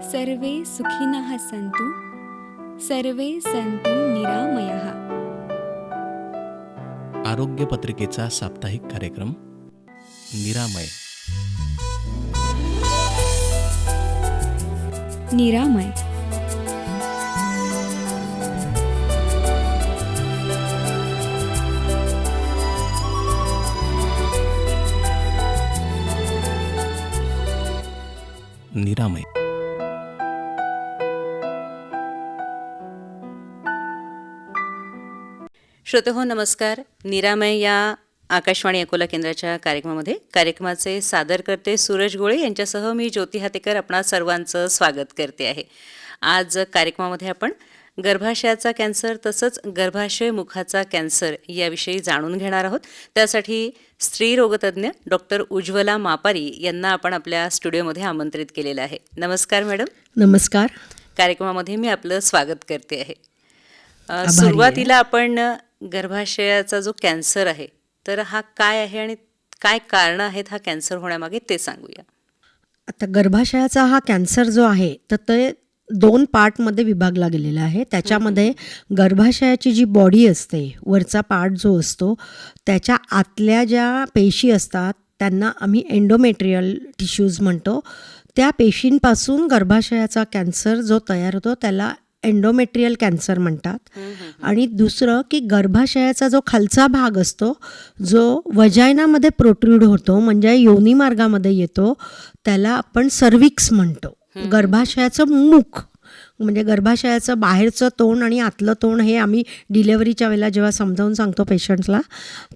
सर्वे सुखिनः सन्तु सर्वे सन्तु निरामयः. आरोग्य पत्रिकेचा साप्ताहिक कार्यक्रम निरामय. निरामय. निरामय. श्रोतेहो नमस्कार. निरामय या आकाशवाणी अकोला केंद्राच्या कार्यक्रमाचे सादर करते सूरज गोळे यांच्यासह मी ज्योती हातेकर आपणा सर्वांचं स्वागत करते आहे. आज कार्यक्रमामध्ये आपण गर्भाशयाचा कॅन्सर तसंच गर्भाशय मुखाचा कॅन्सर याविषयी जाणून घेणार आहोत. त्यासाठी स्त्री रोगतज्ञ डॉक्टर उज्ज्वला मापारी यांना आपण आपल्या स्टुडिओमध्ये आमंत्रित केलेलं आहे. नमस्कार मॅडम. नमस्कार. कार्यक्रमामध्ये मी आपलं स्वागत करते आहे. सुरुवातीला आपण गर्भाशयाचा जो कॅन्सर आहे तर हा काय आहे आणि काय कारणं आहेत हा कॅन्सर होण्यामागे ते सांगूया. आता गर्भाशयाचा हा कॅन्सर जो आहे तर ते 2 पार्टमध्ये विभागला गेलेला आहे. त्याच्यामध्ये गर्भाशयाची जी बॉडी असते, वरचा पार्ट जो असतो, त्याच्या आतल्या ज्या पेशी असतात त्यांना आम्ही एंडोमेट्रियल टिश्यूज म्हणतो. त्या पेशींपासून गर्भाशयाचा कॅन्सर जो तयार होतो त्याला एंडोमेट्रियल कॅन्सर म्हणतात. आणि दुसरं की गर्भाशयाचा जो खालचा भाग असतो जो वजायनामध्ये प्रोट्रूड होतो म्हणजे योनी मार्गामध्ये येतो त्याला आपण सर्विक्स म्हणतो. गर्भाशयाचं मुख म्हणजे गर्भाशयाचं बाहेरचं तोंड आणि आतलं तोंड हे आम्ही डिलेव्हरीच्या वेळेला जेव्हा समजावून सांगतो पेशंट्सला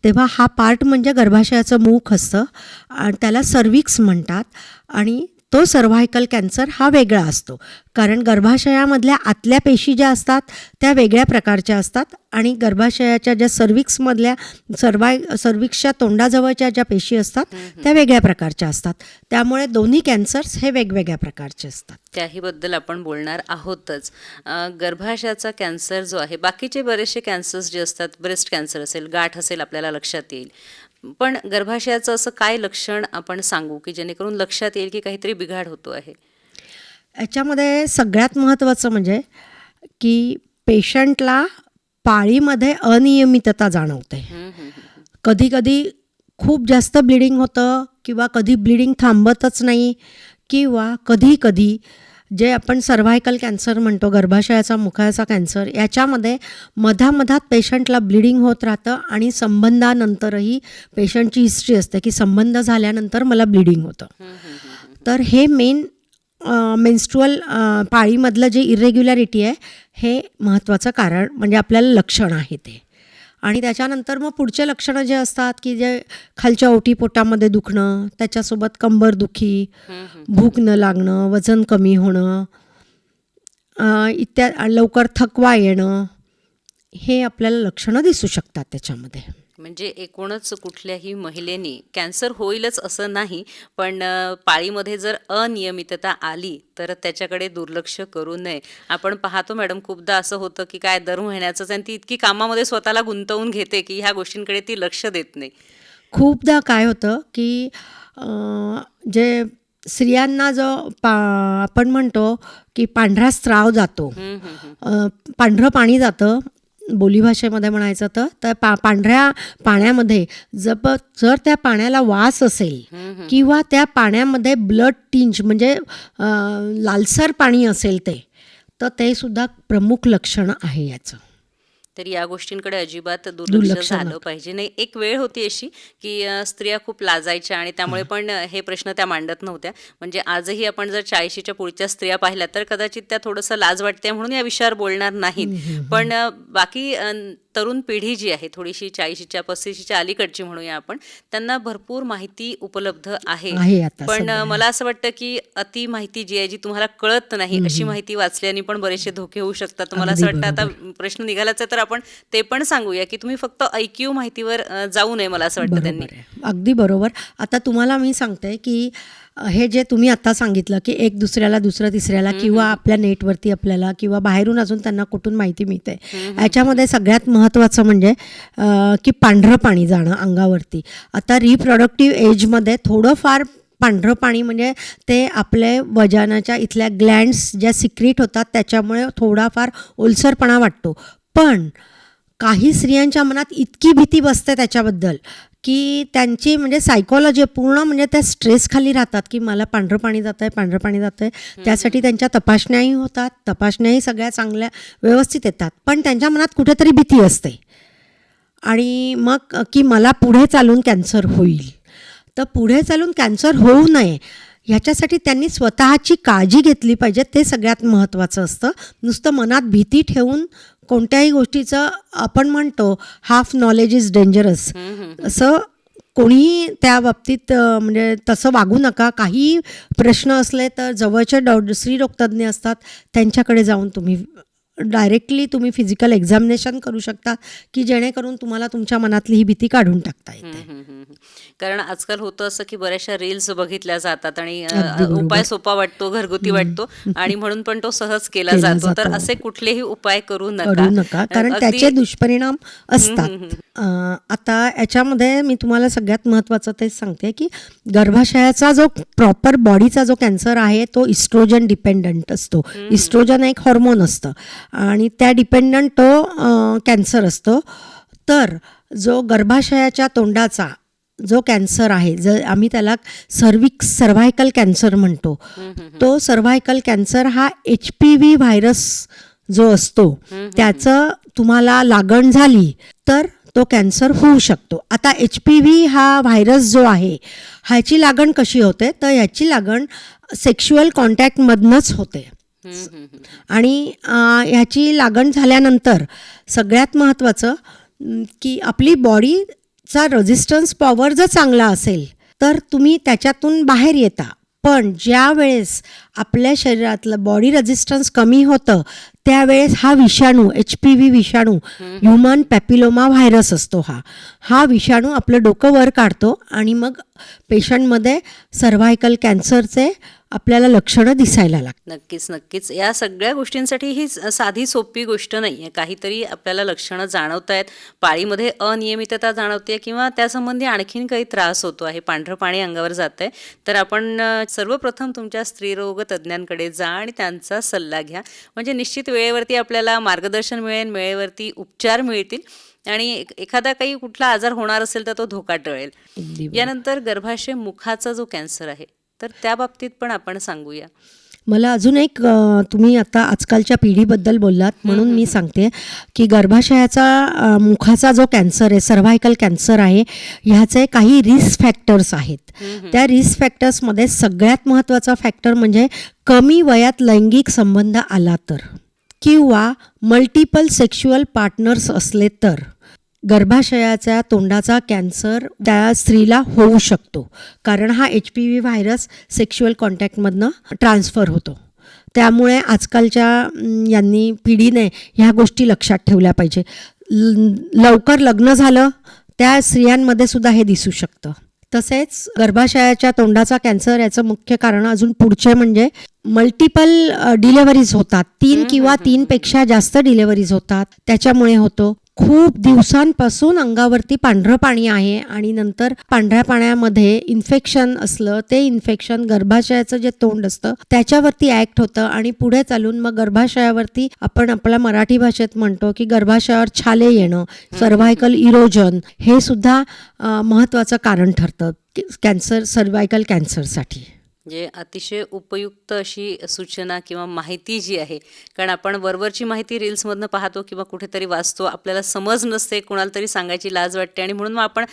तेव्हा हा पार्ट म्हणजे गर्भाशयाचं मुख असतं आणि त्याला सर्विक्स म्हणतात. आणि तो सर्व्हायकल कॅन्सर हा वेगळा असतो कारण गर्भाशयामधल्या आतल्या पेशी ज्या असतात त्या वेगळ्या प्रकारच्या असतात आणि गर्भाशयाच्या ज्या सर्विक्समधल्या सर्विक्सच्या तोंडाजवळच्या ज्या पेशी असतात त्या वेगळ्या प्रकारच्या असतात. त्यामुळे दोन्ही कॅन्सर्स हे वेगवेगळ्या प्रकारचे असतात. त्याहीबद्दल आपण बोलणार आहोतच. गर्भाशयाचा कॅन्सर जो आहे, बाकीचे बरेचसे कॅन्सर्स जे असतात, ब्रेस्ट कॅन्सर असेल, गाठ असेल, आपल्याला लक्षात येईल. पण गर्भाशयाचं असं काय लक्षण आपण सांगू की जेणेकरून लक्षात येईल की काहीतरी बिघाड होतो आहे? याच्यामध्ये सगळ्यात महत्त्वाचं म्हणजे की पेशंटला पाळीमध्ये अनियमितता जाणवते. कधी खूप जास्त ब्लिडिंग होतं किंवा कधी ब्लिडिंग थांबतच नाही किंवा कधी जे आपण सर्व्हायकल कॅन्सर म्हणतो, गर्भाशयाचा मुखाचा कॅन्सर, याच्यामध्ये मधामधात पेशंटला ब्लिडिंग होत राहतं आणि संबंधानंतरही पेशंटची हिस्ट्री असते की संबंध झाल्यानंतर मला ब्लिडिंग होतं. तर हे मेन्स्ट्रुअल पाळीमधलं जे इरेग्युलॅरिटी आहे हे महत्त्वाचं कारण म्हणजे आपल्याला लक्षण आहे ते. आणि त्याच्यानंतर मग पुढचे लक्षणं जे असतात की जे खालच्या ओटीपोटामध्ये दुखणं, त्याच्यासोबत कंबरदुखी, भूक न लागणं, वजन कमी होणं, लवकर थकवा येणं, हे आपल्याला लक्षणं दिसू शकतात त्याच्यामध्ये. म्हणजे एकूणच कुठल्याही महिलेने कॅन्सर होईलच असं नाही, पण पाळीमध्ये जर अनियमितता आली तर त्याच्याकडे दुर्लक्ष करू नये. आपण पाहतो मॅडम खूपदा असं होतं की काय दर महिन्याचंच आणि ती इतकी कामामध्ये स्वतःला गुंतवून घेते की ह्या गोष्टींकडे ती लक्ष देत नाही. खूपदा काय होतं की जे स्त्रियांना जो आपण म्हणतो की पांढरा स्त्राव जातो, पांढरं पाणी जातं बोलीभाषेमध्ये म्हणायचं तर पांढऱ्या पाण्यामध्ये जर त्या पाण्याला वास असेल किंवा त्या पाण्यामध्ये ब्लड टिंज म्हणजे लालसर पाणी असेल तर ते सुद्धा प्रमुख लक्षण आहे याचं. तर या गोष्टींकडे अजिबात दुर्लक्ष झालं पाहिजे नाही. एक वेळ होती अशी की स्त्रिया खूप लाजायच्या आणि त्यामुळे पण हे प्रश्न त्या मांडत नव्हत्या. म्हणजे आजही आपण जर 40च्या पुढच्या स्त्रिया पाहिल्या तर कदाचित त्या थोडंसं लाज वाटते म्हणून या विषयावर बोलणार नाहीत. पण बाकी तरुण पिढी जी आहे थोडीशी 40च्या 35च्या अलीकडची म्हणूया आपण, त्यांना भरपूर माहिती उपलब्ध आहे. पण मला असं वाटतं की अति माहिती जी आहे जी तुम्हाला कळत नाही अशी माहिती वाचल्याने पण बरेचसे धोके होऊ शकतात. मला असं वाटतं आता प्रश्न निघालाच आहे तर आपण ते पण सांगूया की तुम्ही फक्त ऐक्यू माहितीवर जाऊ नये. मला असं वाटतं त्यांनी. अगदी बरोबर. आता तुम्हाला मी सांगते की हे जे तुम्ही आता सांगितलं की एक दुसऱ्याला दुसरं तिसऱ्याला किंवा आपल्या नेटवरती आपल्याला किंवा बाहेरून अजून त्यांना कुठून माहिती मिळते, याच्यामध्ये सगळ्यात महत्त्वाचं म्हणजे की पांढरं पाणी जाणं अंगावरती. आता रिप्रोडक्टिव्ह एजमध्ये थोडंफार पांढरं पाणी म्हणजे ते आपले वजानाच्या इथल्या ग्लँड्स ज्या सिक्रीट होतात त्याच्यामुळे थोडाफार ओलसरपणा वाटतो. पण काही स्त्रियांच्या मनात इतकी भीती बसते त्याच्याबद्दल की त्यांची म्हणजे सायकॉलॉजी पूर्ण म्हणजे त्या स्ट्रेसखाली राहतात की मला पांढरं पाणी जातं आहे. त्यासाठी त्यांच्या तपासण्याही होतात, तपासण्याही सगळ्या चांगल्या व्यवस्थित येतात, पण त्यांच्या मनात कुठेतरी भीती असते आणि मग की मला पुढे चालून कॅन्सर होईल. तर पुढे चालून कॅन्सर होऊ नये ह्याच्यासाठी त्यांनी स्वतःची काळजी घेतली पाहिजे, ते सगळ्यात महत्त्वाचं असतं. नुसतं मनात भीती ठेवून कोणत्याही गोष्टीचं आपण म्हणतो हाफ नॉलेज इज डेंजरस, असं कोणीही त्या बाबतीत म्हणजे तसं वागू नका. काही प्रश्न असले तर जवळचे स्त्रीरोगतज्ञ असतात त्यांच्याकडे जाऊन तुम्ही डायरेक्टली तुम्ही फिजिकल एक्झामिनेशन करू शकता की जेणेकरून तुम्हाला तुमच्या मनातली ही भीती काढून टाकता येते. कारण आजकाल होतं असं की बऱ्याचशा रील्स बघितल्या जातात आणि अगदी बरोबर. उपाय सोपा वाटतो, घरगुती वाटतो आणि म्हणून पण तो सहज केला केला जातो. तर जातो. असे कुठलेही उपाय करू करू नका कारण अगदी- त्याचे दुष्परिणाम असतात. आता याच्यामध्ये मी तुम्हाला सगळ्यात महत्त्वाचं तेच सांगते की गर्भाशयाचा जो प्रॉपर बॉडीचा जो कॅन्सर आहे तो इस्ट्रोजन डिपेंडंट असतो. इस्ट्रोजन एक हॉर्मोन असतं आणि त्या डिपेंडंट तो कॅन्सर असतो. तर जो गर्भाशयाच्या तोंडाचा जो कॅन्सर आहे, जर आम्ही त्याला सर्व्हायकल कॅन्सर म्हणतो, तो सर्व्हायकल कॅन्सर हा HPV व्हायरस जो असतो त्याचं तुम्हाला लागण झाली तर तो कॅन्सर होऊ शकतो. आता HPV हा व्हायरस जो आहे ह्याची लागण कशी होते, तर ह्याची लागण सेक्शुअल कॉन्टॅक्टमधनंच होते आणि ह्याची लागण झाल्यानंतर सगळ्यात महत्त्वाचं की आपली बॉडीचा रेझिस्टन्स पॉवर जर चांगला असेल तर तुम्ही त्याच्यातून बाहेर येता. पण ज्या वेळेस आपल्या शरीरातलं बॉडी रेझिस्टन्स कमी होतं त्यावेळेस हा विषाणू HPV विषाणू ह्युमन पॅपिलोमा व्हायरस असतो. हा विषाणू आपलं डोकं वर काढतो आणि मग पेशंटमध्ये सर्व्हायकल कॅन्सरचे आपल्याला लक्षणं दिसायला लागतात. नक्कीच. या सगळ्या गोष्टींसाठी ही साधी सोपी गोष्ट नाही आहे. काहीतरी आपल्याला लक्षणं जाणवत आहेत, पाळीमध्ये अनियमितता जाणवते किंवा त्यासंबंधी आणखीन काही त्रास होतो आहे, पांढरं पाणी अंगावर जात आहे, तर आपण सर्वप्रथम तुमच्या स्त्रीरोग तज्ज्ञांकडे जा आणि त्यांचा सल्ला घ्या. म्हणजे निश्चित वेळेवरती आपल्याला मार्गदर्शन मिळेल, वेळेवरती उपचार मिळतील आणि एखादा काही कुठला आजार होणार असेल तर तो धोका टळेल. यानंतर गर्भाशय मुखाचा जो कॅन्सर आहे तर त्या बाबतीत पण आपण सांगूया. मला अजून एक तुम्ही आता आजकालच्या पिढीबद्दल बोललात म्हणून मी सांगते की गर्भाशयाचा मुखाचा जो कॅन्सर आहे, सर्व्हायकल कॅन्सर आहे, ह्याचे काही रिस्क फॅक्टर्स आहेत. त्या रिस्क फॅक्टर्समध्ये सगळ्यात महत्त्वाचा फॅक्टर म्हणजे कमी वयात लैंगिक संबंध आला तर किंवा मल्टिपल सेक्शुअल पार्टनर्स असले तर गर्भाशयाच्या तोंडाचा कॅन्सर त्या स्त्रीला होऊ शकतो. कारण हा HPV व्हायरस सेक्शुअल कॉन्टॅक्टमधनं ट्रान्सफर होतो. त्यामुळे आजकालच्या पिढीने ह्या गोष्टी लक्षात ठेवल्या पाहिजे. लवकर लग्न झालं त्या स्त्रियांमध्ये सुद्धा हे दिसू शकतं. तसेच गर्भाशयाच्या तोंडाचा कॅन्सर याचं मुख्य कारण अजून पुढचे म्हणजे मल्टिपल डिलेव्हरीज होतात. 3 किंवा 3 पेक्षा जास्त डिलेव्हरीज होतात त्याच्यामुळे होतो. खूप दिवसांपासून अंगावरती पांढरं पाणी आहे आणि नंतर पांढऱ्या पाण्यामध्ये इन्फेक्शन असलं, ते इन्फेक्शन गर्भाशयाचं जे तोंड असतं त्याच्यावरती ॲक्ट होतं आणि पुढे चालून मग गर्भाशयावरती आपण आपल्या मराठी भाषेत म्हणतो की गर्भाशयावर छाले येणं, सर्व्हायकल इरोजन, हे सुद्धा महत्त्वाचं कारण ठरतं कॅन्सर, सर्व्हायकल कॅन्सरसाठी. म्हणजे अतिशय उपयुक्त अशी सूचना किंवा माहिती जी आहे, कारण आपण वरवरची माहिती रील्समधनं पाहतो किंवा कुठेतरी वाचतो, आपल्याला समज नसते, कोणाला तरी सांगायची लाज वाटते आणि म्हणून मग आपण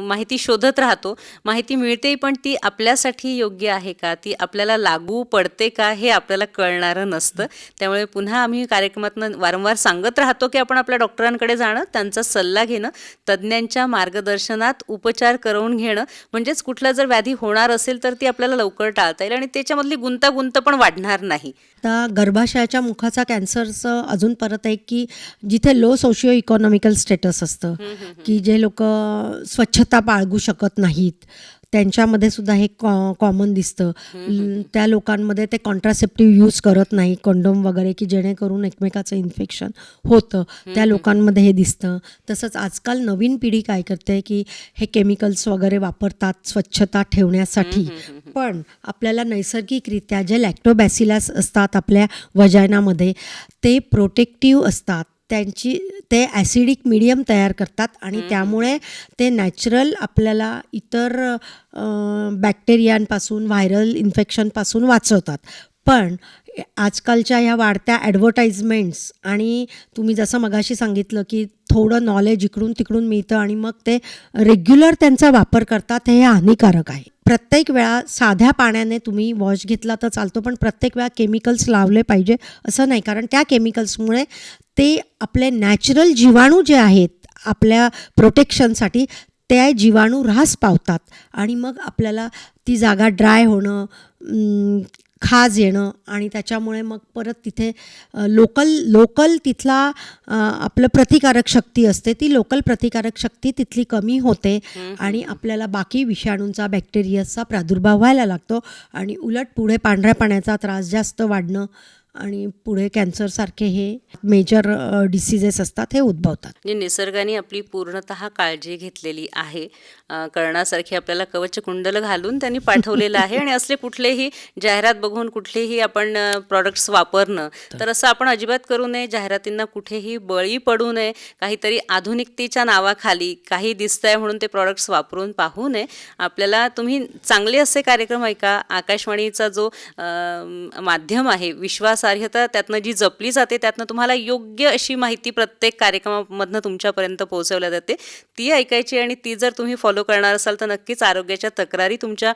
माहिती शोधत राहतो. माहिती मिळते पण ती आपल्यासाठी योग्य आहे का, ती आपल्याला लागू पडते का, हे आपल्याला कळणारं नसतं. त्यामुळे पुन्हा आम्ही कार्यक्रमातनं वारंवार सांगत राहतो की आपण आपल्या डॉक्टरांकडे जाणं, त्यांचा सल्ला घेणं, तज्ज्ञांच्या मार्गदर्शनात उपचार करवून घेणं, म्हणजेच कुठला जर व्याधी होणार असेल तर ती आपल्याला लवकर टाळता येईल आणि त्याच्यामधली गुंतागुंत पण वाढणार नाही. आता गर्भाशयाच्या मुखाचा कॅन्सरचं अजून परत एक की जिथे लो सोशिओ इकॉनॉमिकल स्टेटस असतं की जे लोक स्वच्छता बाळगू शकत नाहीत त्यांच्यामध्ये सुद्धा हे कॉमन दिसतं. त्या लोकांमध्ये ते कॉन्ट्रासेप्टिव्ह यूज करत नाही, कंडोम वगैरे, की जेणेकरून एकमेकाचं इन्फेक्शन होतं. त्या लोकांमध्ये हे दिसतं. तसंच आजकाल नवीन पिढी काय करते की हे केमिकल्स वगैरे वापरतात स्वच्छता ठेवण्यासाठी, पण आपल्याला नैसर्गिकरित्या जे लॅक्टोबॅसिलस असतात आपल्या वजायनामध्ये ते प्रोटेक्टिव्ह असतात. ते ॲसिडिक मीडियम तयार करतात आणि त्यामुळे ते नॅचरल आपल्याला इतर बॅक्टेरियांपासून, व्हायरल इन्फेक्शनपासून वाचवतात. पण आजकालच्या ह्या वाढत्या ॲडव्हर्टाइजमेंट्स आणि तुम्ही जसं मगाशी सांगितलं की थोडं नॉलेज इकडून तिकडून मिळतं आणि मग ते रेग्युलर त्यांचा वापर करतात, हे हानिकारक आहे. प्रत्येक वेळा साध्या पाण्याने तुम्ही वॉश घेतला तर चालतो, पण प्रत्येक वेळा केमिकल्स लावले पाहिजे असं नाही, कारण त्या केमिकल्समुळे ते आपले नॅचरल जीवाणू जे आहेत आपल्या प्रोटेक्शनसाठी ते जीवाणू ऱ्हास पावतात आणि मग आपल्याला ती जागा ड्राय होणं, खाज येणं आणि त्याच्यामुळे मग परत तिथे लोकल तिथला आपलं प्रतिकारक शक्ती असते, ती लोकल प्रतिकारक शक्ती तिथली कमी होते आणि आपल्याला बाकी विषाणूंचा, बॅक्टेरियाचा प्रादुर्भाव व्हायला लागतो आणि उलट पुढे पांढऱ्या पाण्याचा त्रास जास्त वाढणं आणि पुढे कॅन्सरसारखे हे मेजर डिसिजेस असतात हे उद्भवतात. म्हणजे निसर्गाने आपली पूर्णतः काळजी घेतलेली आहे. करण्यासारखी आपल्याला कवच कुंडल घालून त्यांनी पाठवलेलं आहे आणि असले कुठलेही जाहिरात बघून कुठलेही आपण प्रॉडक्ट्स वापरणं तर असं आपण अजिबात करू नये. जाहिरातींना कुठेही बळी पडू नये. काहीतरी आधुनिकतेच्या नावाखाली काही दिसतंय म्हणून ते प्रॉडक्ट्स वापरून पाहू नये. आपल्याला तुम्ही चांगले असे कार्यक्रम ऐका. आकाशवाणीचा जो माध्यम आहे, विश्वासार्हता त्यातनं जी जपली जाते, त्यातनं तुम्हाला योग्य अशी माहिती प्रत्येक कार्यक्रमामधनं तुमच्यापर्यंत पोहोचवल्या जाते, ती ऐकायची आणि ती जर तुम्ही फॉलो करणार असाल तर नक्कीच आरोग्याच्या तक्रारी तुमच्या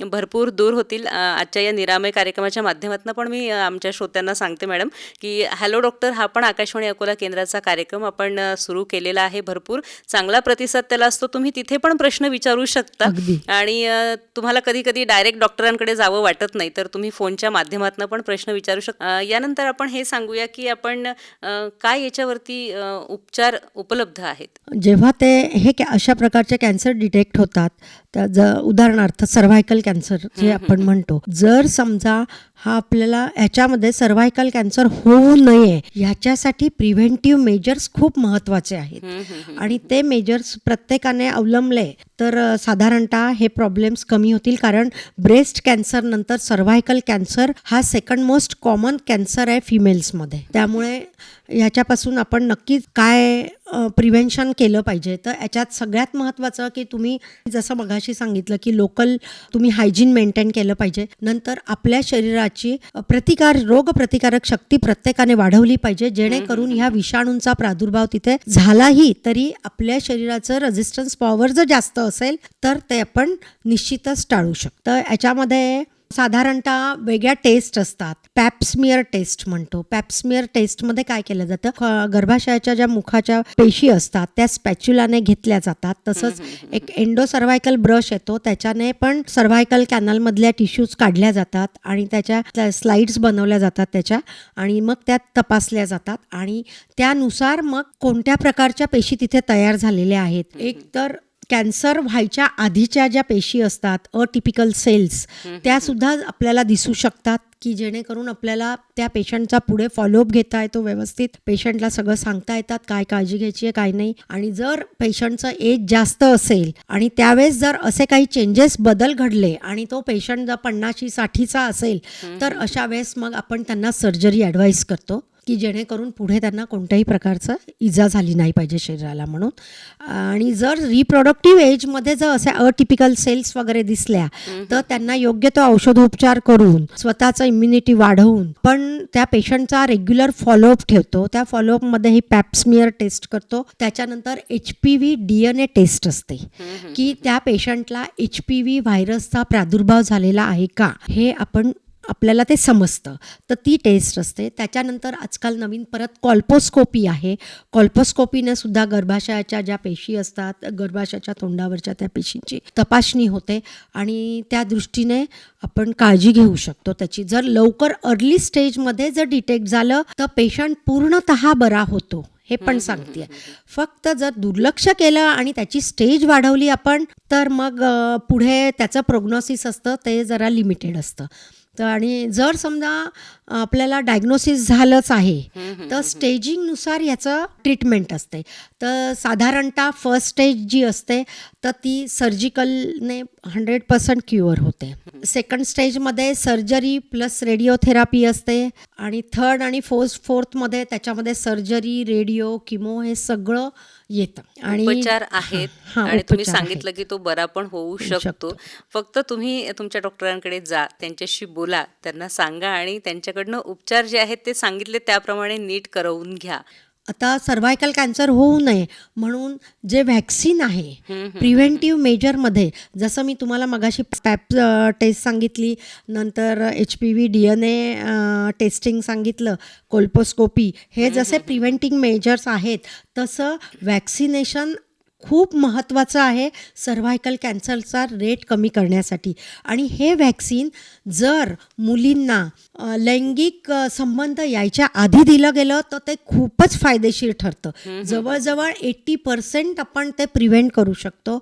भरपूर दूर होतील. आजच्या या निरामय कार्यक्रमाच्या माध्यमातून पण मी आमच्या श्रोत्यांना सांगते मॅडम की हॅलो डॉक्टर हा पण आकाशवाणी अकोला केंद्राचा कार्यक्रम आपण सुरू केलेला आहे. भरपूर चांगला प्रतिसाद त्याला असतो. तुम्ही तिथे पण प्रश्न विचारू शकता आणि तुम्हाला कधी कधी डायरेक्ट डॉक्टरांकडे जावं वाटत नाही तर तुम्ही फोनच्या माध्यमातून पण प्रश्न विचारू शकता. यानंतर आपण हे सांगूया की आपण काय याच्यावरती उपचार उपलब्ध आहेत. जेव्हा ते हे अशा प्रकारचे कॅन्सर डिटेक्ट होतात, तर उदाहरणार्थ सर्व्हायकल कॅन्सर जे आपण म्हणतो, जर समजा हा आपल्याला ह्याच्यामध्ये सर्व्हायकल कॅन्सर होऊ नये ह्याच्यासाठी प्रिव्हेंटिव्ह मेजर्स खूप महत्त्वाचे आहेत आणि ते मेजर्स प्रत्येकाने अवलंबले तर साधारणतः हे प्रॉब्लेम्स कमी होतील. कारण ब्रेस्ट कॅन्सर नंतर सर्व्हायकल कॅन्सर हा सेकंड मोस्ट कॉमन कॅन्सर आहे फिमेल्समध्ये. त्यामुळे ह्याच्यापासून आपण नक्कीच काय प्रिव्हेन्शन केलं पाहिजे, तर याच्यात सगळ्यात महत्त्वाचं की तुम्ही जसं मगाशी सांगितलं की लोकल तुम्ही हायजीन मेंटेन केलं पाहिजे. नंतर आपल्या शरीराची रोगप्रतिकारक शक्ती प्रत्येकाने वाढवली पाहिजे, जेणेकरून ह्या विषाणूंचा प्रादुर्भाव तिथे झालाही तरी आपल्या शरीराचं रेझिस्टन्स पॉवर जर जास्त असेल तर ते आपण निश्चितच टाळू शकतो. याच्यामध्ये साधारणतः वेगळ्या टेस्ट असतात. पॅप्समियर टेस्ट म्हणतो. पॅप्समियर टेस्टमध्ये काय केलं जातं, गर्भाशयाच्या ज्या मुखाच्या पेशी असतात त्या स्पॅच्युलाने घेतल्या जातात. तसंच एक एंडोसर्व्हायकल ब्रश येतो, त्याच्याने पण सर्व्हायकल कॅनलमधल्या टिश्यूज काढल्या जातात आणि त्याच्या स्लाइड्स बनवल्या जातात त्याच्या आणि मग त्यात तपासल्या जातात आणि त्यानुसार मग कोणत्या प्रकारच्या पेशी तिथे तयार झालेल्या आहेत. एक तर कॅन्सर व्हायच्या आधीच्या ज्या पेशी असतात, अटिपिकल सेल्स, त्या सुद्धा आपल्याला दिसू शकतात की जेणेकरून आपल्याला त्या पेशंटचा पुढे फॉलोअप घेता येतो व्यवस्थित. पेशंटला सगळं सांगता येतात काय काळजी घ्यायची आहे काय नाही. आणि जर पेशंटचं एज जास्त असेल आणि त्यावेळेस जर असे काही चेंजेस बदल घडले आणि तो पेशंट जर 50-60चा असेल तर अशा वेळेस मग आपण त्यांना सर्जरी ॲडवाईस करतो की जेणेकरून पुढे त्यांना कोणत्याही प्रकारचं इजा झाली नाही पाहिजे शरीराला म्हणून. आणि जर रिप्रोडक्टिव्ह एजमध्ये जर अशा अटिपिकल सेल्स वगैरे दिसल्या तर त्यांना योग्य तो औषधोपचार करून स्वतःचं इम्युनिटी वाढवून पण त्या पेशंटचा रेग्युलर फॉलोअप ठेवतो. त्या फॉलोअपमध्ये ही पॅप्समियर टेस्ट करतो. त्याच्यानंतर HPV DNA टेस्ट असते की त्या पेशंटला HPV व्हायरसचा प्रादुर्भाव झालेला आहे का हे आपल्याला ते समजतं, तर ती टेस्ट असते. त्याच्यानंतर आजकाल नवीन परत कॉल्पोस्कोपी आहे. कॉल्पोस्कोपीने सुद्धा गर्भाशयाच्या ज्या पेशी असतात, गर्भाशयाच्या तोंडावरच्या त्या पेशींची तपासणी होते आणि त्या दृष्टीने आपण काळजी घेऊ शकतो त्याची. जर लवकर अर्ली स्टेजमध्ये जर डिटेक्ट झालं तर पेशंट पूर्णतः बरा होतो. हे पण सांगते. फक्त जर दुर्लक्ष केलं आणि त्याची स्टेज वाढवली आपण तर मग पुढे त्याचं प्रोग्नोसिस असतं ते जरा लिमिटेड असतं. तर आणि जर समजा आपल्याला डायग्नोसिस झालंच आहे तर स्टेजिंगनुसार याचं ट्रीटमेंट असते. तर साधारणतः फर्स्ट स्टेज जी असते तर ती सर्जिकलने 100% क्युअर होते. सेकंड स्टेजमध्ये सर्जरी प्लस रेडिओथेरपी असते आणि थर्ड आणि फोर्थमध्ये त्याच्यामध्ये सर्जरी, रेडिओ, किमो हे सगळं येतं. आणि उपचार आहेत हां, आणि तुम्ही उपचार सांगितलं की तो बरा पण होऊ शकतो. फक्त तुम्ही तुमच्या डॉक्टरांकडे जा, त्यांच्याशी बोला, त्यांना सांगा आणि त्यांच्याकडनं उपचार जे आहेत ते सांगितले त्याप्रमाणे नीट करवून घ्या. आता सर्व्हायकल कॅन्सर होऊ नये म्हणून जे व्हॅक्सिन आहे प्रिव्हेंटिव्ह मेजरमध्ये, जसं मी तुम्हाला मगाशी पॅप टेस्ट सांगितली, नंतर HPV DNA टेस्टिंग सांगितलं, कोल्पोस्कोपी, हे जसे प्रिव्हेंटिव्ह मेजर्स आहेत तसं व्हॅक्सिनेशन खूप महत्त्वाचं आहे सर्व्हायकल कॅन्सरचा रेट कमी करण्यासाठी. आणि हे व्हॅक्सिन जर मुलींना लैंगिक संबंध यायच्या आधी दिलं गेलं तर ते खूपच फायदेशीर ठरतं. जवळजवळ 80% आपण ते प्रिव्हेंट करू शकतो.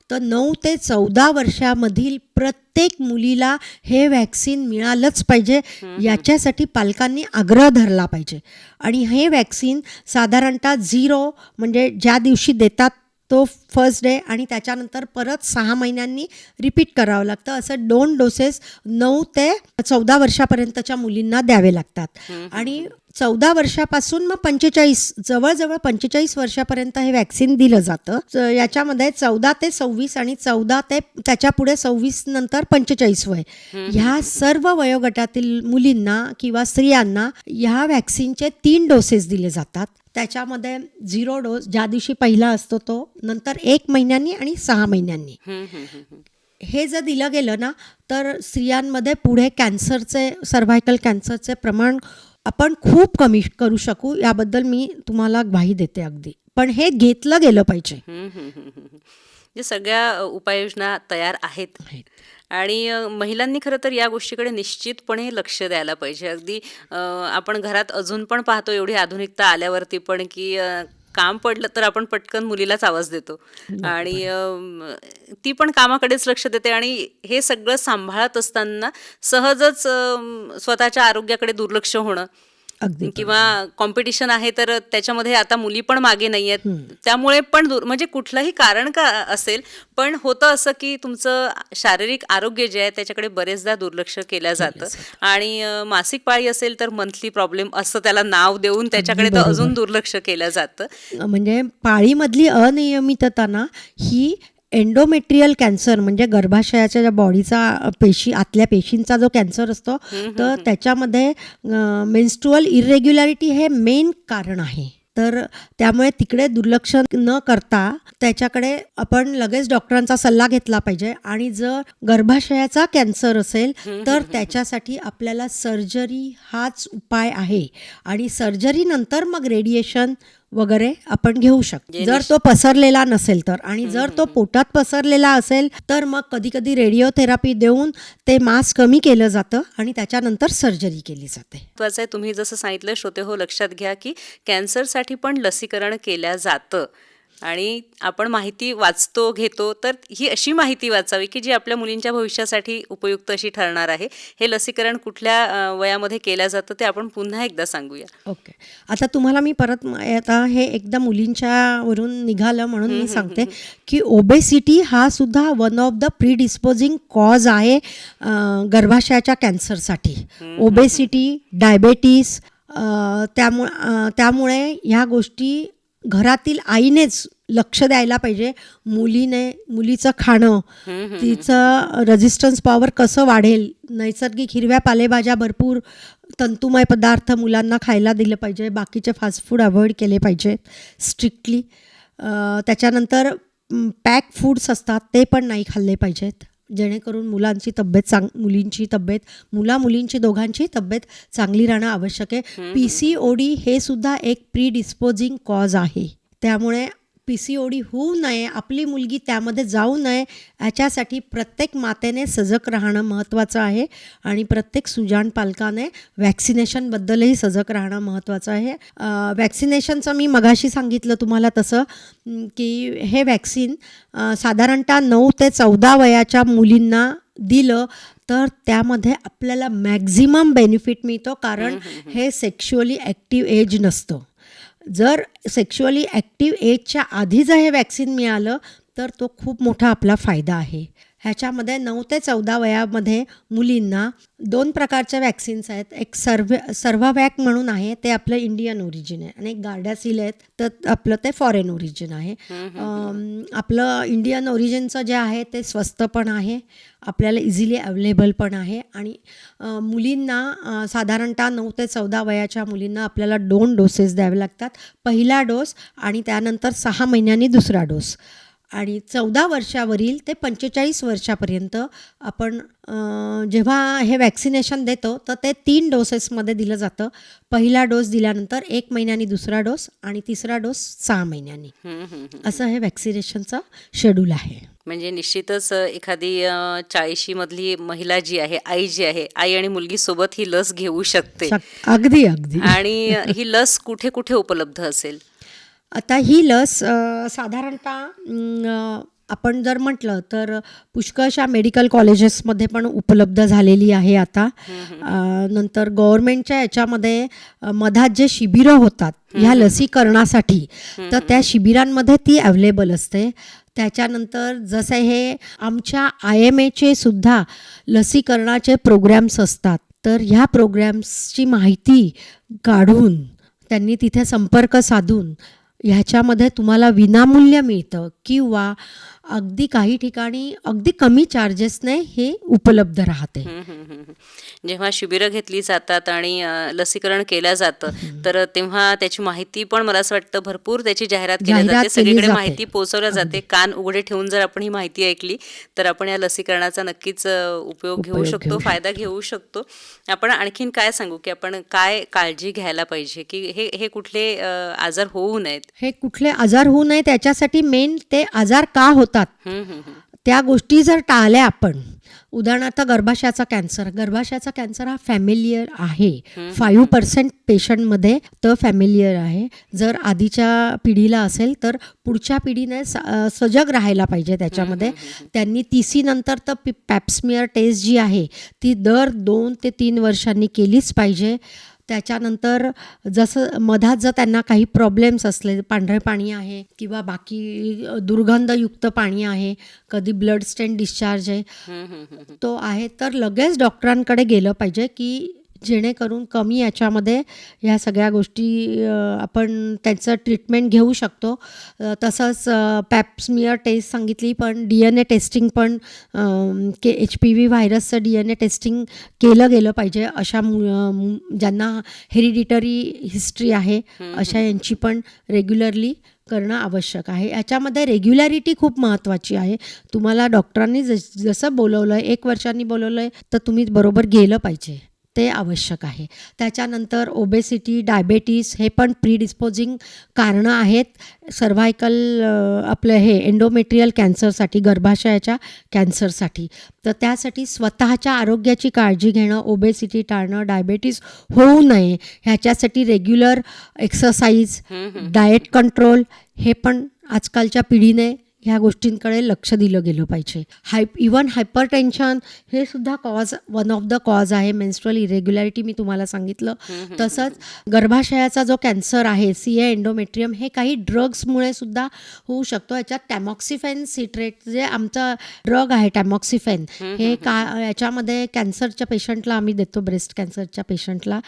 तर 9 ते 14 वर्षामधील प्रत्येक मुलीला हे व्हॅक्सिन मिळालंच पाहिजे, याच्यासाठी पालकांनी आग्रह धरला पाहिजे. आणि हे व्हॅक्सिन साधारणतः 0 म्हणजे ज्या दिवशी देतात तो फर्स्ट डे आणि त्याच्यानंतर परत 6 महिन्यांनी रिपीट करावं लागतं. असं 2 डोसेस 9 ते 14 वर्षापर्यंतच्या मुलींना द्यावे लागतात. आणि 14 वर्षापासून मग 45 जवळजवळ 45 वर्षापर्यंत हे व्हॅक्सिन दिलं जातं. याच्यामध्ये 14 ते 26 आणि 14 ते त्याच्या पुढे 26 नंतर 45 वय, ह्या सर्व वयोगटातील मुलींना किंवा स्त्रियांना ह्या व्हॅक्सिनचे 3 डोसेस दिले जातात. त्याच्यामध्ये 0 डोस ज्या दिवशी पहिला असतो तो, नंतर 1 महिन्यांनी आणि 6 महिन्यांनी. हे जर दिलं गेलं ना तर स्त्रियांमध्ये पुढे कॅन्सरचे, सर्व्हायकल कॅन्सरचे प्रमाण आपण खूप कमी करू शकू, याबद्दल मी तुम्हाला ग्वाही देते अगदी. पण हे घेतलं गेलं पाहिजे. जे सगळ्या उपाययोजना तयार आहेत आणि महिलांनी खरं तर या गोष्टीकडे निश्चितपणे लक्ष द्यायला पाहिजे. अगदी आपण घरात अजून पण पाहतो एवढी आधुनिकता आल्यावरती पण की काम पडलं तर आपण पटकन मुलीलाच आवाज देतो आणि ती पण कामाकडेच लक्ष देते आणि हे सगळं सांभाळत असताना सहजच स्वतःच्या आरोग्याकडे दुर्लक्ष होणं अगदी किंवा कॉम्पिटिशन आहे तर त्याच्यामध्ये आता मुली पण मागे नाही आहेत, त्यामुळे पण म्हणजे कुठलंही कारण का असेल पण होतं असं की तुमचं शारीरिक आरोग्य जे आहे त्याच्याकडे बरेचदा दुर्लक्ष केलं जातं. आणि मासिक पाळी असेल तर मंथली प्रॉब्लेम असं त्याला नाव देऊन त्याच्याकडे तर अजून दुर्लक्ष केलं जातं. म्हणजे पाळीमधली अनियमितता ना ही एंडोमेट्रियल कॅन्सर म्हणजे गर्भाशयाच्या ज्या बॉडीचा पेशी, आतल्या पेशींचा जो कॅन्सर असतो तर त्याच्यामध्ये मेन्स्ट्रुअल इरेग्युलॅरिटी हे मेन कारण आहे. तर त्यामुळे तिकडे दुर्लक्ष न करता त्याच्याकडे आपण लगेच डॉक्टरांचा सल्ला घेतला पाहिजे. आणि जर गर्भाशयाचा कॅन्सर असेल तर त्याच्यासाठी आपल्याला सर्जरी हाच उपाय आहे. आणि सर्जरीनंतर मग रेडिएशन वगैरे आपण घेऊ शकतो जर तो पसरलेला नसेल तर. आणि जर तो पोटात पसरलेला असेल तर मग कधी कधी रेडिओथेरपी देऊन ते मास कमी केलं जातं आणि त्याच्यानंतर सर्जरी केली जाते. महत्वाचं आहे, तुम्ही जसं सांगितलं श्रोते हो, लक्षात घ्या की कॅन्सरसाठी पण लसीकरण केलं जातं आणि आपण माहिती वाचतो घेतो तर ही अशी माहिती वाचावी की जी आपल्या मुलींच्या भविष्यासाठी उपयुक्त अशी ठरणार आहे. हे लसीकरण कुठल्या वयामध्ये केलं जातं ते आपण पुन्हा एकदा सांगूया. ओके. आता तुम्हाला मी परत आता हे एकदा मुलींच्यावरून निघालं म्हणून मी सांगते की ओबेसिटी हा सुद्धा वन ऑफ द प्रीडिस्पोजिंग कॉज आहे गर्भाशयाच्या कॅन्सरसाठी. ओबेसिटी, डायबेटीस, त्यामुळे ह्या गोष्टी घरातील आईनेच लक्ष द्यायला पाहिजे. मुलीचं खाणं, तिचं रेझिस्टन्स पॉवर कसं वाढेल, नैसर्गिक हिरव्या पालेभाज्या, भरपूर तंतुमय पदार्थ मुलांना खायला दिलं पाहिजे. बाकीचे फास्ट फूड अवॉइड केले पाहिजेत स्ट्रिक्टली. त्याच्यानंतर पॅक फूड्स असतात ते पण नाही खाल्ले पाहिजेत जेणेकरून मुलींची तब्येत, मुलींची दोघांची तब्येत चांगली राहणं आवश्यक आहे. PCOD हे सुद्धा एक प्रीडिस्पोजिंग कॉज आहे. त्यामुळे PCOD होऊ नये, आपली मुलगी त्यामध्ये जाऊ नये, याच्यासाठी प्रत्येक मातेने सजग राहणं महत्त्वाचं आहे आणि प्रत्येक सुजाण पालकाने वॅक्सिनेशनबद्दलही सजग राहणं महत्त्वाचं आहे. वॅक्सिनेशनचं मी मगाशी सांगितलं तुम्हाला तसं की हे वॅक्सिन साधारणतः 9 ते 14 वयाच्या मुलींना दिलं तर त्यामध्ये आपल्याला मॅक्झिमम बेनिफिट मिळतो, कारण हे सेक्शुअली ॲक्टिव्ह एज नसतं. जर सेक्शुअली ॲक्टिव्ह एजच्या आधी जर हे वॅक्सिन मिळालं तर तो खूप मोठा आपला फायदा आहे. ह्याच्यामध्ये 9 ते 14 वयामध्ये मुलींना 2 प्रकारच्या वॅक्सिन्स आहेत. एक सर्वावॅक म्हणून आहे, ते आपलं इंडियन ओरिजिन आहे, आणि एक गार्डासिल आहेत, तर आपलं ते फॉरेन ओरिजिन आहे. आपलं इंडियन ओरिजिनचं जे आहे ते स्वस्त पण आहे, आपल्याला इझिली अवेलेबल पण आहे, आणि मुलींना साधारणतः 9 ते 14 वयाच्या मुलींना आपल्याला 2 डोसेस द्यावे लागतात. पहिला डोस आणि त्यानंतर 6 महिन्यांनी दुसरा डोस. आणि 14 वर्षावरील ते 45 वर्षापर्यंत आपण जेव्हा हे वॅक्सिनेशन देतो तर ते 3 डोसेसमध्ये दिलं जातं. पहिला डोस दिल्यानंतर 1 महिन्यानी दुसरा डोस आणि तिसरा डोस 6 महिन्यांनी. असं हे वॅक्सिनेशनचं शेड्यूल आहे. म्हणजे निश्चितच एखादी 40 मधली महिला जी आहे, आई जी आहे, आई आणि मुलगी सोबत ही लस घेऊ शकते. अगदी अगदी. आणि ही लस कुठे कुठे उपलब्ध असेल? आता ही लस साधारणतः आपण जर म्हटलं तर पुष्कळशा मेडिकल कॉलेजेसमध्ये पण उपलब्ध झालेली आहे आता. नंतर गव्हर्नमेंटच्या याच्यामध्ये मधात जे शिबिरं होतात ह्या लसीकरणासाठी, तर त्या शिबिरांमध्ये ती अवेलेबल असते. त्याच्यानंतर जसे हे आमच्या IMAचे सुद्धा लसीकरणाचे प्रोग्रॅम्स असतात, तर ह्या प्रोग्रॅम्सची माहिती काढून त्यांनी तिथे संपर्क साधून ह्याच्यामध्ये तुम्हाला विनामूल्य मिळतं, किंवा अगदी काही ठिकाणी अगदी कमी चार्जेसने हे उपलब्ध राहते. जेव्हा शिबिरं घेतली जातात आणि लसीकरण केलं जातं तर तेव्हा त्याची माहिती पण मला असं वाटतं भरपूर त्याची जाहिरात केली जाते, सगळीकडे माहिती पोहोचवल्या जाते. कान उघडे ठेवून जर आपण ही माहिती ऐकली तर आपण या लसीकरणाचा नक्कीच उपयोग घेऊ शकतो, फायदा घेऊ शकतो. आपण आणखीन काय सांगू की आपण काय काळजी घ्यायला पाहिजे की हे कुठले आजार होऊ नयेत? हे कुठले आजार होऊ नये त्याच्यासाठी मेन ते आजार का होतात त्या गोष्टी जर टाळल्या आपण, उदाहरणार्थ गर्भाशयाचा कॅन्सर हा फॅमिलियर आहे. 5% पेशंटमध्ये तर फॅमिलियर आहे. जर आधीच्या पिढीला असेल तर पुढच्या पिढीने सजग राहायला पाहिजे त्याच्यामध्ये. त्यांनी TC नंतर तर पॅप्समियर टेस्ट जी आहे ती दर 2 ते 3 वर्षांनी केलीच पाहिजे. त्याच्यानंतर जसं मधात जर त्यांना काही प्रॉब्लेम्स असले, पांढरे पाणी आहे किंवा बाकी दुर्गंधयुक्त पाणी आहे, कधी ब्लड स्टेन डिस्चार्ज आहे तो आहे, तर लगेच डॉक्टरांकडे गेलं पाहिजे की जेणेकरून कमी याच्यामध्ये ह्या सगळ्या गोष्टी आपण त्याचं ट्रीटमेंट घेऊ शकतो. तसंच पॅप्समियर टेस्ट सांगितली, पण DNA टेस्टिंग पण HPV व्हायरसचं DNA टेस्टिंग केलं गेलं पाहिजे. अशा ज्यांना हेरिडिटरी हिस्ट्री आहे अशा यांची पण रेग्युलरली करणं आवश्यक आहे. याच्यामध्ये रेग्युलॅरिटी खूप महत्त्वाची आहे. तुम्हाला डॉक्टरांनी जसं बोलवलं आहे, 1 वर्षांनी बोलवलं आहे तर तुम्ही बरोबर गेलं पाहिजे, ते आवश्यक आहे. त्याच्यानंतर ओबेसिटी, डायबेटीस हे पण प्रीडिस्पोजिंग कारणं आहेत सर्व्हायकल आपलं हे एंडोमेट्रियल कॅन्सरसाठी, गर्भाशयाच्या कॅन्सरसाठी. तर त्यासाठी स्वतःच्या आरोग्याची काळजी घेणं, ओबेसिटी टाळणं, डायबेटीस होऊ नये ह्याच्यासाठी रेग्युलर एक्सरसाइज, डाएट कंट्रोल हे पण आजकालच्या पिढीने ह्या गोष्टींकडे लक्ष दिलं गेलं पाहिजे. इवन हायपरटेन्शन हे सुद्धा वन ऑफ द कॉज आहे. मेन्स्ट्रुअल इरेग्युलॅरिटी मी तुम्हाला सांगितलं. तसंच गर्भाशयाचा जो कॅन्सर आहे, CA एंडोमेट्रियम, हे काही ड्रग्समुळे सुद्धा होऊ शकतो. याच्यात टॅमॉक्सिफेन सिट्रेट जे आमचा ड्रग आहे टॅमॉक्सिफेन, हे याच्यामध्ये कॅन्सरच्या पेशंटला आम्ही देतो, ब्रेस्ट कॅन्सरच्या पेशंटला.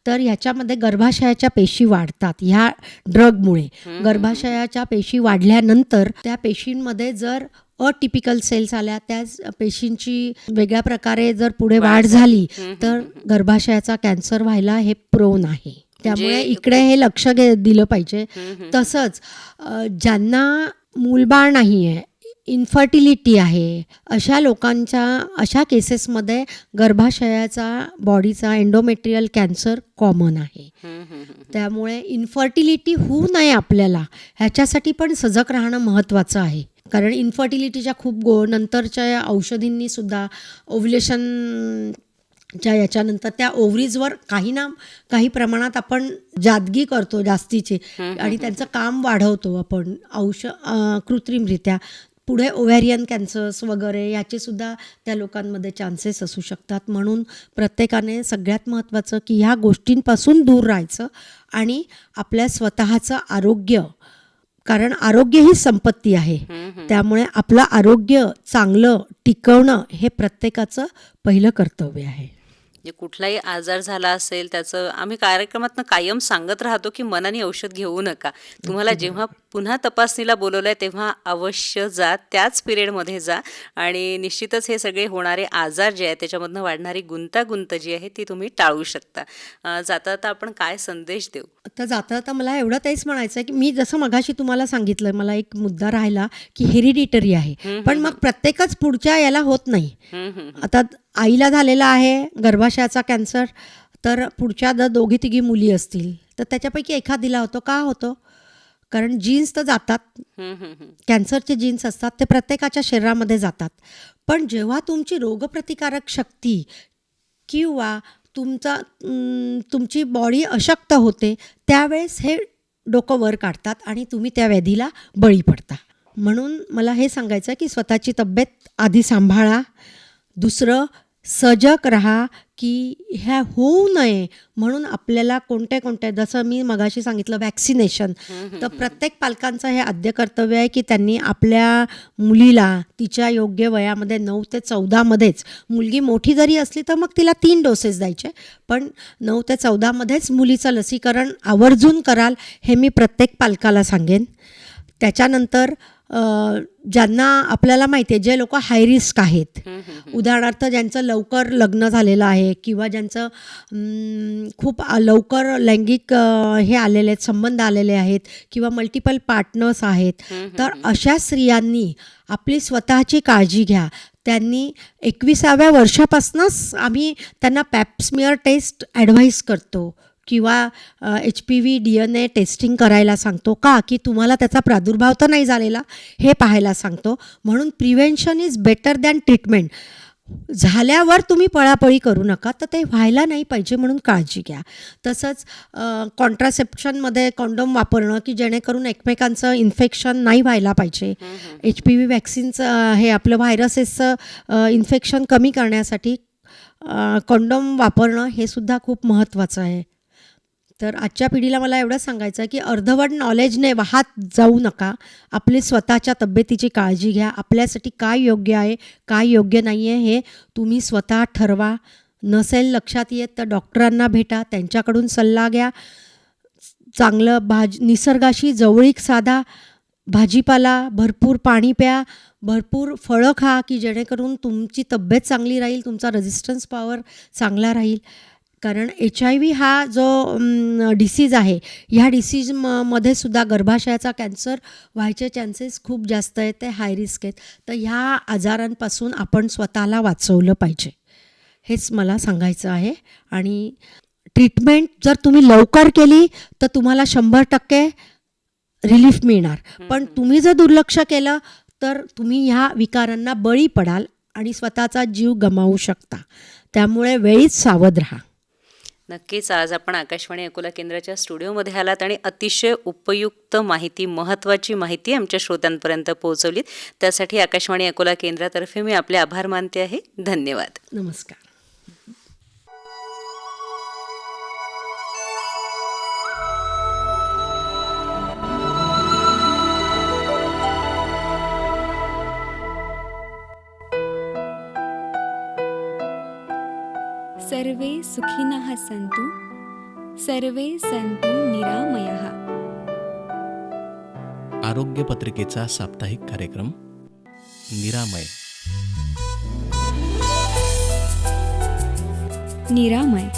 तर ह्याच्यामध्ये गर्भाशयाच्या पेशी वाढतात ह्या ड्रगमुळे. गर्भाशयाच्या पेशी वाढल्यानंतर त्या पेशींमध्ये जर अटिपिकल सेल्स आल्या, त्या पेशींची वेगळ्या प्रकारे जर पुढे वाढ झाली तर गर्भाशयाचा कॅन्सर व्हायला हे प्रोन आहे. त्यामुळे इकडे हे लक्ष दिलं पाहिजे. तसंच ज्यांना मूलबाळ नाही आहे, इन्फर्टिलिटी आहे, अशा केसेसमध्ये गर्भाशयाचा बॉडीचा एंडोमेट्रियल कॅन्सर कॉमन आहे. त्यामुळे इन्फर्टिलिटी होऊ नये आपल्याला ह्याच्यासाठी पण सजग राहणं महत्त्वाचं आहे. कारण इन्फर्टिलिटीच्या खूप नंतरच्या औषधींनी सुद्धा ओव्ह्युलेशनच्या याच्यानंतर त्या ओव्हरीजवर काही प्रमाणात आपण जादगी करतो जास्तीची आणि त्यांचं काम वाढवतो आपण कृत्रिमरित्या. पुढे ओव्हॅरियन कॅन्सर्स वगैरे याचे सुद्धा त्या लोकांमध्ये चान्सेस असू शकतात. म्हणून प्रत्येकाने सगळ्यात महत्त्वाचं की ह्या गोष्टींपासून दूर राहायचं आणि आपल्या स्वतःचं आरोग्य, कारण आरोग्य ही संपत्ती आहे, त्यामुळे आपलं आरोग्य चांगलं टिकवणं हे प्रत्येकाचं पहिलं कर्तव्य आहे. जे कुठलाही आजार झाला असेल त्याचं आम्ही कार्यक्रमातनं कायम सांगत राहतो की मनाने औषध घेऊ नका. तुम्हाला जेव्हा पुन्हा तपासणीला बोलवलंय तेव्हा अवश्य जा, त्याच पिरियडमध्ये जा आणि निश्चितच हे सगळे होणारे आजार जे आहेत त्याच्यामधनं वाढणारी गुंतागुंत जी आहे ती तुम्ही टाळू शकता. जाता जाता आपण काय संदेश देऊ? आता जाता मला एवढं तेच म्हणायचं आहे की मी जसं मगाशी तुम्हाला सांगितलं, मला एक मुद्दा राहिला की हेरिडिटरी आहे, पण मग प्रत्येकच पुढच्या याला होत नाही. आता आईला झालेला आहे गर्भाशयाचा कॅन्सर, तर पुढच्या 2-3 मुली असतील तर त्याच्यापैकी एखादीला होतो. का होतो? कारण जीन्स तर जातात, कॅन्सरचे जीन्स असतात ते प्रत्येकाच्या शरीरामध्ये जातात. पण जेव्हा तुमची रोगप्रतिकारक शक्ती किंवा तुमची बॉडी अशक्त होते त्यावेळेस हे डोकं वर काढतात आणि तुम्ही त्या व्याधीला बळी पडता. म्हणून मला हे सांगायचं की स्वतःची तब्येत आधी सांभाळा. दुसरं, सजग राहा की ह्या होऊ नये म्हणून आपल्याला कोणत्या जसं मी मगाशी सांगितलं वॅक्सिनेशन, तर प्रत्येक पालकांचं हे आद्य कर्तव्य आहे की त्यांनी आपल्या मुलीला तिच्या योग्य वयामध्ये 9 ते 14 मध्येच, मुलगी मोठी जरी असली तर मग तिला 3 डोसेस द्यायचे, पण 9 ते 14 मध्येच मुलीचं लसीकरण आवर्जून कराल हे मी प्रत्येक पालकाला सांगेन. त्याच्यानंतर ज्यांना आपल्याला माहिती आहे, जे लोक हाय रिस्क आहेत, उदाहरणार्थ ज्यांचं लवकर लग्न झालेलं आहे किंवा ज्यांचं खूप लवकर लैंगिक हे आलेले आहेत, संबंध आलेले आहेत किंवा मल्टिपल पार्टनर्स आहेत, तर अशा स्त्रियांनी आपली स्वतःची काळजी घ्या. त्यांनी 21व्या वर्षापासूनच आम्ही त्यांना पॅप्समियर टेस्ट ॲडव्हाइस करतो किंवा HPV DNA टेस्टिंग करायला सांगतो. का? की तुम्हाला त्याचा प्रादुर्भाव तर नाही झालेला हे पाहायला सांगतो. म्हणून prevention is better than treatment. झाल्यावर तुम्ही पळापळी करू नका, तर ते व्हायला नाही पाहिजे म्हणून काळजी घ्या. तसंच कॉन्ट्रासेप्शनमध्ये कॉन्डोम वापरणं की जेणेकरून एकमेकांचं इन्फेक्शन नाही व्हायला पाहिजे. HPV वॅक्सिनचं हे आपलं व्हायरसेसचं इन्फेक्शन कमी करण्यासाठी कॉन्डोम वापरणं हे सुद्धा खूप महत्त्वाचं आहे. तर आजच्या पिढीला मला एवढं सांगायचं आहे की अर्धवट नॉलेजने वाहत जाऊ नका. आपली स्वतःच्या तब्येतीची काळजी घ्या. आपल्यासाठी काय योग्य आहे काय योग्य नाही आहे हे तुम्ही स्वतः ठरवा. नसेल लक्षात येत तर डॉक्टरांना भेटा, त्यांच्याकडून सल्ला घ्या. चांगलं निसर्गाशी जवळीक साधा, भाजीपाला, भरपूर पाणी प्या, भरपूर फळं खा की जेणेकरून तुमची तब्येत चांगली राहील, तुमचा रेझिस्टन्स पॉवर चांगला राहील. कारण HIV हा जो डिसीज आहे, ह्या डिसीजमध्ये सुद्धा गर्भाशयाचा कॅन्सर व्हायचे चान्सेस खूप जास्त आहेत, ते हाय रिस्क आहेत. तर ह्या आजारांपासून आपण स्वतःला वाचवलं पाहिजे, हेच मला सांगायचं आहे. आणि ट्रीटमेंट जर तुम्ही लवकर केली तर तुम्हाला 100% रिलीफ मिळणार, पण तुम्ही जर दुर्लक्ष केलं तर तुम्ही ह्या विकारांना बळी पडाल आणि स्वतःचा जीव गमावू शकता. त्यामुळे वेळीच सावध राहा. नक्कीच आज आपण आकाशवाणी अकोला केंद्राच्या स्टुडिओमध्ये आलात आणि अतिशय उपयुक्त माहिती, महत्त्वाची माहिती आमच्या श्रोत्यांपर्यंत पोहोचवलीत. त्यासाठी आकाशवाणी अकोला केंद्रातर्फे मी आपले आभार मानते आहे. धन्यवाद. नमस्कार. सर्वे सुखिनः सन्तु, सर्वे सन्तु निरामयः. आरोग्य पत्रिकेचा साप्ताहिक कार्यक्रम निरामय. निरामय